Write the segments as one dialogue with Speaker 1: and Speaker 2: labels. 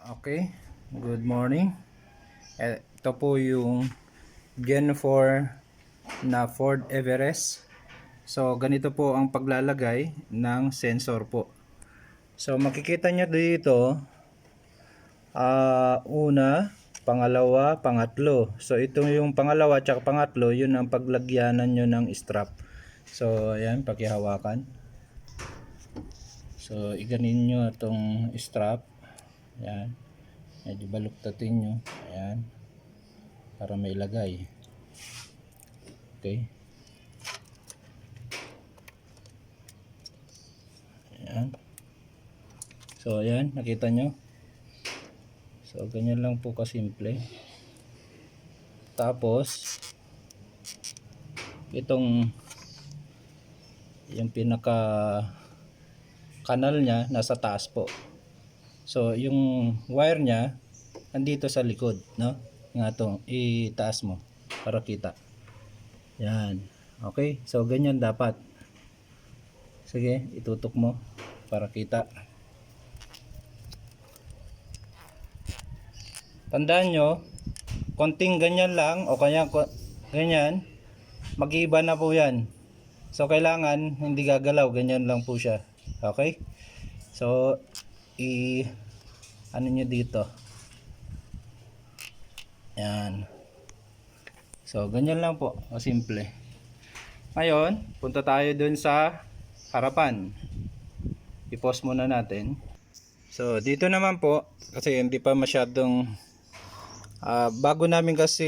Speaker 1: Okay, good morning. Ito po yung Gen 4 na Ford Everest. So, ganito po ang paglalagay ng sensor po. So, makikita nyo dito, una, pangalawa, pangatlo. So, ito yung pangalawa at pangatlo, yun ang paglagyanan nyo ng strap. So, ayan, pakihawakan. So, iganin nyo itong strap. Ayan. Medyo baluktatin nyo. Ayan. Para mailagay. Okay. Ayan. So, ayan. Nakita nyo. So, ganyan lang po kasimple. Tapos, itong yung pinaka kanal nya nasa taas po. So, yung wire nya nandito sa likod, no? Nga to, itaas mo para kita. Yan. Okay? So, ganyan dapat. Sige, itutok mo para kita. Tandaan nyo, konting ganyan lang o kaya ganyan, mag-iiba na po yan. So, kailangan hindi gagalaw, ganyan lang po siya. Okay? So, ano nyo dito. Yan. So, ganyan lang po. O simple. Ngayon, punta tayo dun sa harapan. I-pause muna natin. So, dito naman po, kasi hindi pa masyadong bago namin kasi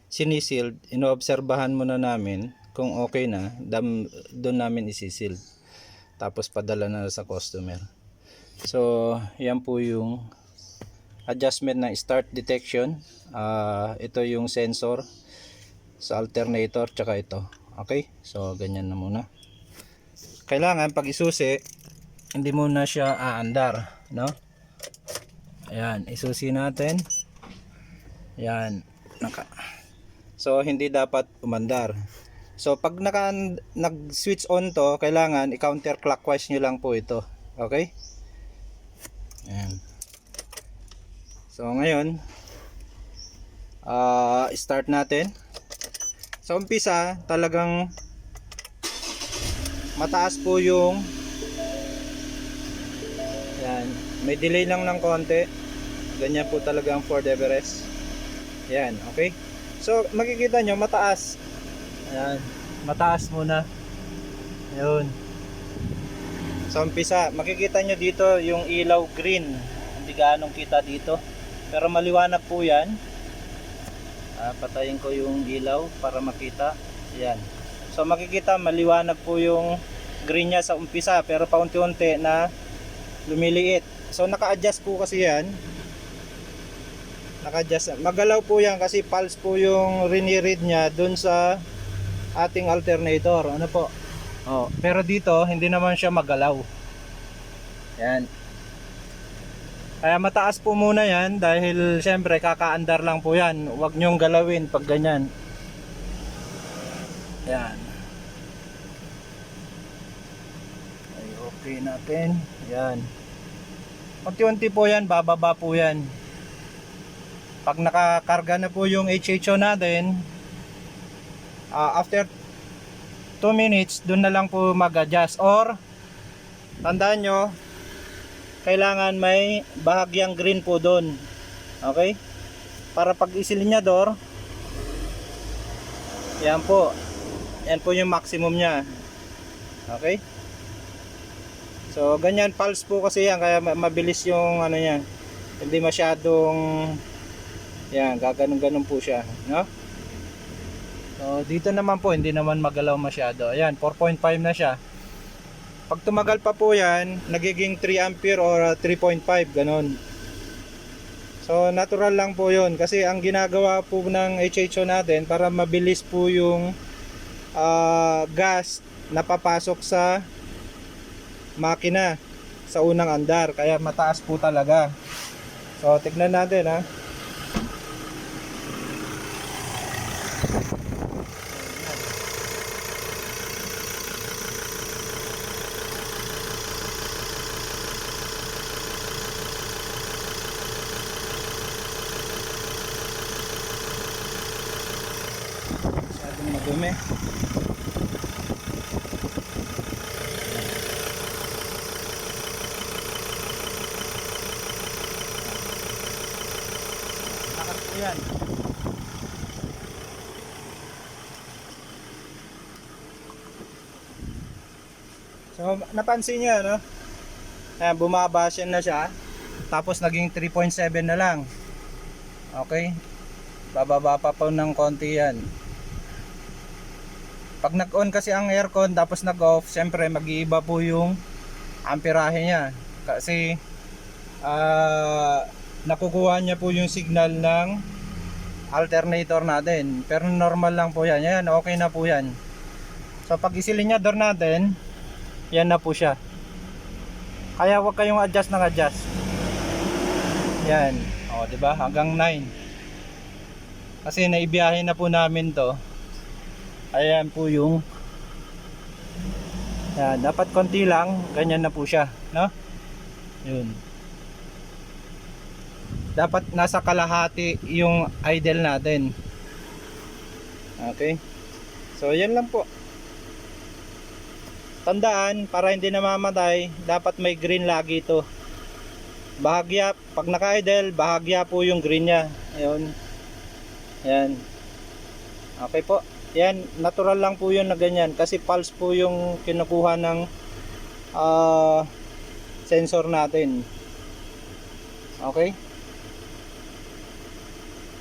Speaker 1: sinisild, inoobserbahan muna namin kung okay na, doon namin isisil. Tapos padala na sa customer. So, yan po yung adjustment ng start detection. Ito yung sensor sa alternator, tsaka ito. Okay? So, ganyan na muna. Kailangan pag isusi, hindi muna siya aandar, no? Ayan, isusi natin. Ayan, so, hindi dapat umandar. So, pag nag-switch on to, kailangan i-counterclockwise nyo lang po ito. Okay? Ayan. So, ngayon, start natin. Sa umpisa, talagang mataas po yung yan. May delay lang ng konti. Ganyan po talaga ang Ford Everest. Yan, okay? So, makikita nyo, mataas. Ayan, mataas muna. Ayun. Sa umpisa, makikita nyo dito yung ilaw green. Hindi gaanong kita dito. Pero maliwanag po yan. Patayin ko yung ilaw para makita. Ayan. So, makikita maliwanag po yung green nya sa umpisa. Pero paunti-unti na lumiliit. So, naka-adjust po kasi yan. Naka-adjust. Magalaw po yan kasi pulse po yung rini-read nya dun sa ating alternator. Ano po? Oh, pero dito hindi naman siya magalaw. Yan. Kaya mataas po muna yan dahil syempre kakaandar lang po yan. Huwag nyong galawin pag ganyan. Yan. Ay, okay natin. Yan. Unti-unti po yan, bababa po yan. Pag nakakarga na po yung HHO natin, after 2 minutes, dun na lang po mag-adjust. Or, tandaan nyo, kailangan may bahagyang green po dun. Okay? Para pag isilinyador, yan po. Yan po yung maximum nya. Okay? So, ganyan pulse po kasi yan. Kaya mabilis yung ano yan. Hindi masyadong yan, gaganon-ganon po siya. No? So, dito naman po, hindi naman magalaw masyado. Ayan, 4.5 na siya. Pag tumagal pa po yan, nagiging 3 ampere or 3.5, ganon. So, natural lang po yun. Kasi ang ginagawa po ng HHO natin, para mabilis po yung gas na papasok sa makina sa unang andar. Kaya mataas po talaga. So, tignan natin ha. dumi. Lakas po yan. So napansin nyo, no? Ayan, bumaba siya na siya. Tapos naging 3.7 na lang. Okay. Bababa pa po ng konti yan. Pag nag-on kasi ang aircon tapos nag-off, syempre mag-iiba po yung amperahe niya. Kasi nakukuha niya po yung signal ng alternator natin. Pero normal lang po yan. Yan, okay na po yan. So pag isilinyador natin, yan na po siya. Kaya huwag kayong adjust ng adjust. Yan. O, diba? Hanggang 9. Kasi naibiyahe na po namin to. Ayan po yung yan, dapat konti lang. Ganyan na po siya, no? Yun. Dapat nasa kalahati yung idle natin. Okay. So yan lang po. Tandaan, para hindi namamatay, dapat may green lagi ito. Bahagya, pag naka-idle, bahagya po yung green nya. Ayun. Yan. Okay po. Yan, natural lang po yun na ganyan. Kasi pulse po yung kinukuha ng sensor natin. Okay.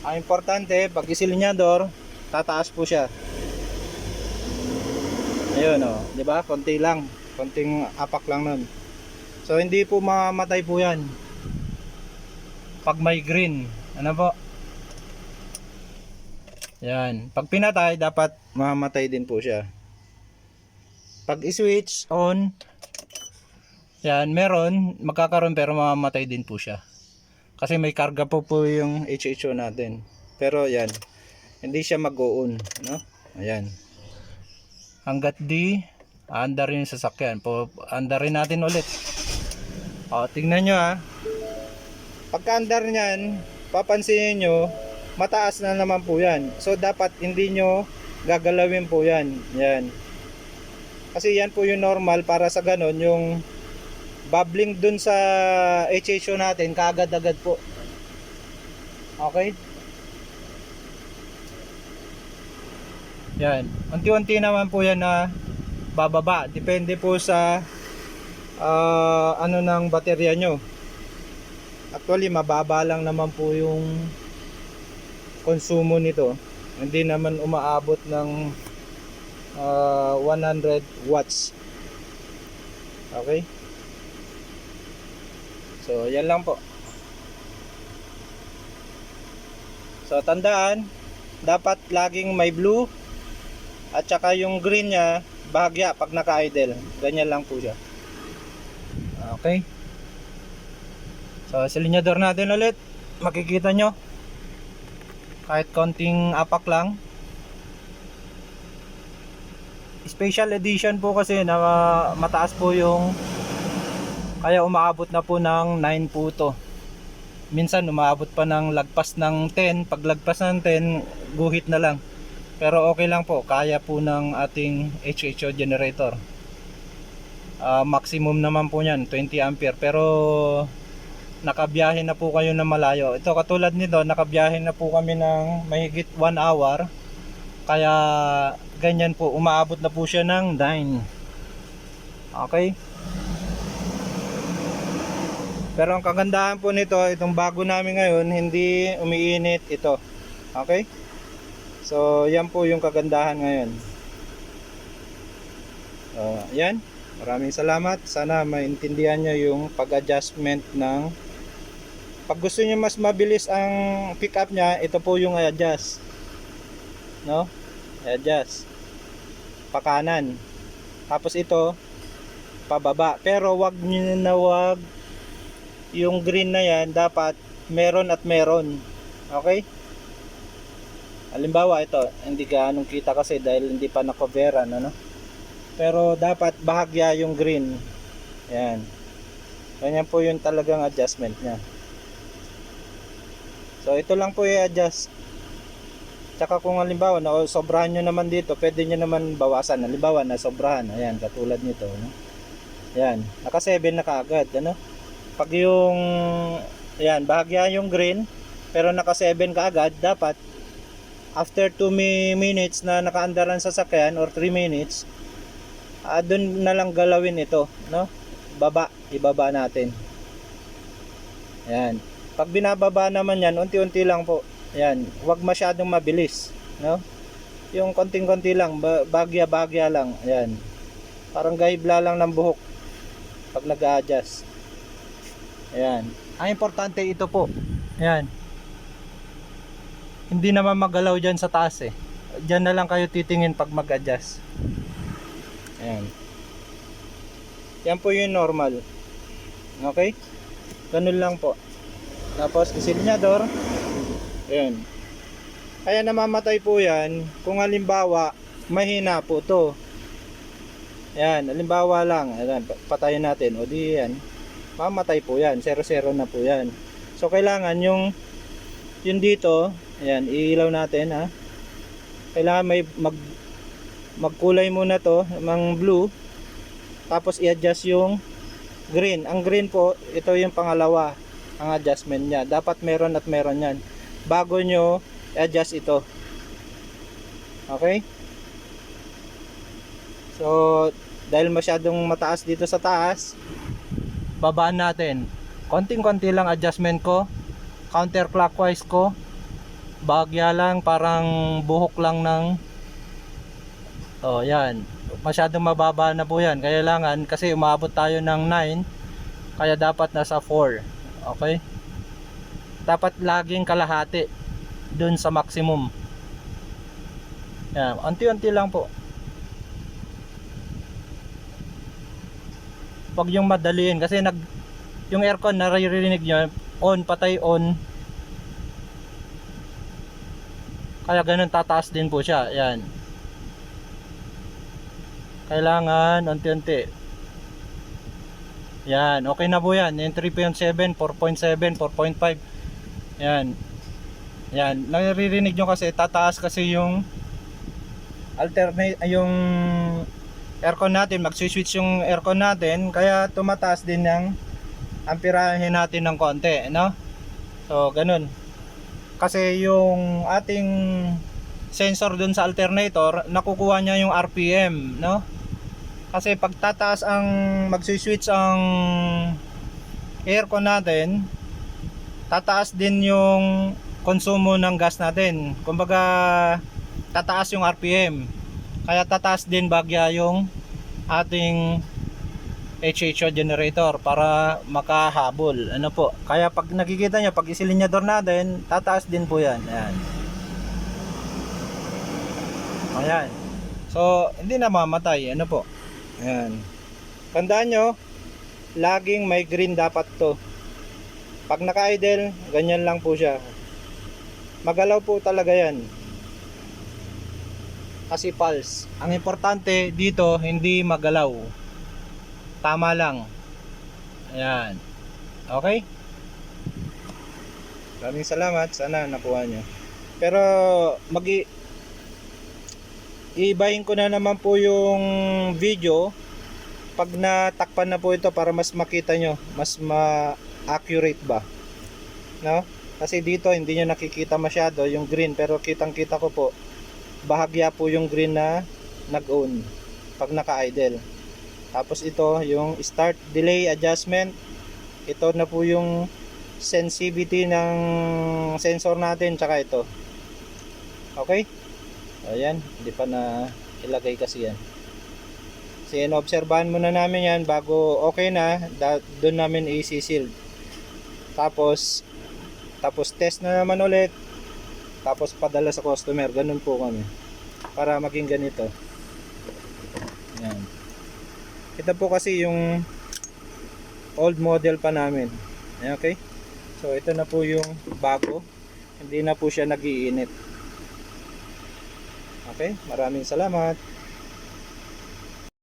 Speaker 1: Ang importante, pag isilinyador, tataas po siya. Ayun o, di ba? Konti lang, konting apak lang nun. So hindi po mamamatay po yan pag may green. Ano po? Yan, pag pinatay dapat mamamatay din po siya. Pag i-switch on, yan, meron, magkakaroon pero mamamatay din po siya. Kasi may karga po yung HHO natin. Pero yan, hindi siya mag-on, no? Ayan. Hanggat di andar yung sasakyan, andarin natin ulit. O, tingnan nyo ha. Pagka andar nyan, papansinin nyo, mataas na naman po yan. So dapat hindi nyo gagalawin po yan. Yan. Kasi yan po yung normal, para sa ganon yung bubbling dun sa HHO natin kaagad-agad po. Okay. Yan, unti-unti naman po yan na bababa. Depende po sa ano ng baterya nyo. Actually, mababa lang naman po yung konsumo nito. Hindi naman umaabot ng 100 watts. Okay. So, yan lang po. So, tandaan, dapat laging may blue at saka yung green nya bahagya pag naka-idle. Ganyan lang po siya. Okay. So silinyador natin ulit. Makikita nyo kahit konting apak lang. Special edition po kasi na mataas po yung, kaya umaabot na po ng 9 po to. Minsan umaabot pa ng lagpas ng 10. Pag lagpas ng 10, guhit na lang. Pero okay lang po, kaya po ng ating HHO generator. Maximum naman po yan, 20 ampere. Pero nakabiyahe na po kayo na malayo. Ito katulad nito, nakabiyahe na po kami ng mahigit 1 hour. Kaya ganyan po, umaabot na po siya ng 9. Okay. Pero ang kagandahan po nito, itong bago namin ngayon, hindi umiinit ito. Okay. So yan po yung kagandahan ngayon. Yan. Maraming salamat. Sana maintindihan nyo yung pag-adjustment ng, pag gusto nyo mas mabilis ang pick up nya, ito po yung i-adjust. No? I-adjust pakanan. Tapos ito pababa. Pero wag nyo na, wag yung green na yan, dapat meron at meron. Okay? Halimbawa ito, hindi gaanong kita kasi dahil hindi pa na-coveran, ano? Pero dapat bahagya yung green. Yan. Ganyan po yung talagang adjustment nya. So ito lang po i-adjust. Tsaka kung halimbawa na sobrahan nyo naman dito, pwede nyo naman bawasan. Halimbawa na sobrahan, ayan, katulad nito, no? Ayan, naka 7 na kaagad, ano? Pag yung, ayan, bahagya yung green, pero naka 7 kaagad, dapat after 2 minutes na nakaandaran sa sakyan or 3 minutes, doon na lang galawin ito, no? Ibaba natin. Ayan. Pag binababa naman yan, unti-unti lang po. Ayan, huwag masyadong mabilis, no? Yung konting-konti lang, bagya-bagya lang. Ayan. Parang gahibla lang ng buhok pag nag-a-adjust. Ayan. Ang importante ito po. Ayan. Hindi naman magalaw dyan sa taas eh. Dyan na lang kayo titingin pag mag-adjust. Ayan. Yan po yung normal. Okay? Ganun lang po. Tapos isilinyador. Ayan. Kaya namamatay po yan kung halimbawa mahina po to. Ayan, halimbawa lang. Ayan, patayin natin. O di yan. Mamatay po yan. 0-0 na po yan. So kailangan yung dito. Ayan, iilaw natin ha. Kailangan may magkulay muna to. Mang blue. Tapos i-adjust yung green. Ang green po, ito yung pangalawa. Ang adjustment niya. Dapat meron at meron yan. Bago nyo i-adjust ito. Okay? So, dahil masyadong mataas dito sa taas, babaan natin. Konting-konti lang adjustment ko. Counterclockwise ko. Bahagya lang, parang buhok lang ng yan. Masyadong mababa na po yan. Kailangan, kasi umabot tayo ng 9, kaya dapat nasa 4. Okay? Dapat laging kalahati dun sa maximum. Yan, unti-unti lang po. Huwag yung madaliin kasi yung aircon naririnig nyo, on, patay, on. Kaya ganun tataas din po siya. Yan. Kailangan unti-unti. Yan, okay na po yan. Yung 3.7, 4.7, 4.5. Yan. Yan, naririnig nyo kasi tataas kasi yung yung aircon natin, mag-switch yung aircon natin, kaya tumataas din yung amperahe natin ng konti, no? So, ganun. Kasi yung ating sensor dun sa alternator, nakukuha niya yung RPM, no? Kasi pag tataas ang mag-switch ang aircon natin, tataas din yung konsumo ng gas natin. Kumbaga, tataas yung RPM. Kaya tataas din bagya yung ating HHO generator para makahabol. Ano po? Kaya pag nakikita nyo, pag isilinyador natin, tataas din po yan. Ayan. Ayan. So, hindi na mamatay. Ano po? Ayan. Tandaan nyo, laging may green dapat to. Pag naka-idle, ganyan lang po siya. Magalaw po talaga yan. Kasi pulse. Ang importante dito, hindi magalaw. Tama lang. Ayan. Okay? Maraming salamat. Sana nakuha nyo. Pero, iibahin ko na naman po yung video pag natakpan na po ito para mas makita nyo. Mas accurate ba, no? Kasi dito hindi nyo nakikita masyado yung green, pero kitang kita ko po bahagya po yung green na nag-on pag naka-idle. Tapos ito yung start delay adjustment, ito na po yung sensitivity ng sensor natin, tsaka ito. Okay, ayan, hindi pa na ilagay kasi yan. Kasi inoobserbahan muna namin yan bago okay na, doon namin i-seal. Tapos test na naman ulit, tapos padala sa customer. Ganun po kami para maging ganito. Yan. Ito po kasi yung old model pa namin. Okay, so ito na po yung bago, hindi na po siya nag-iinit. Okay, maraming salamat.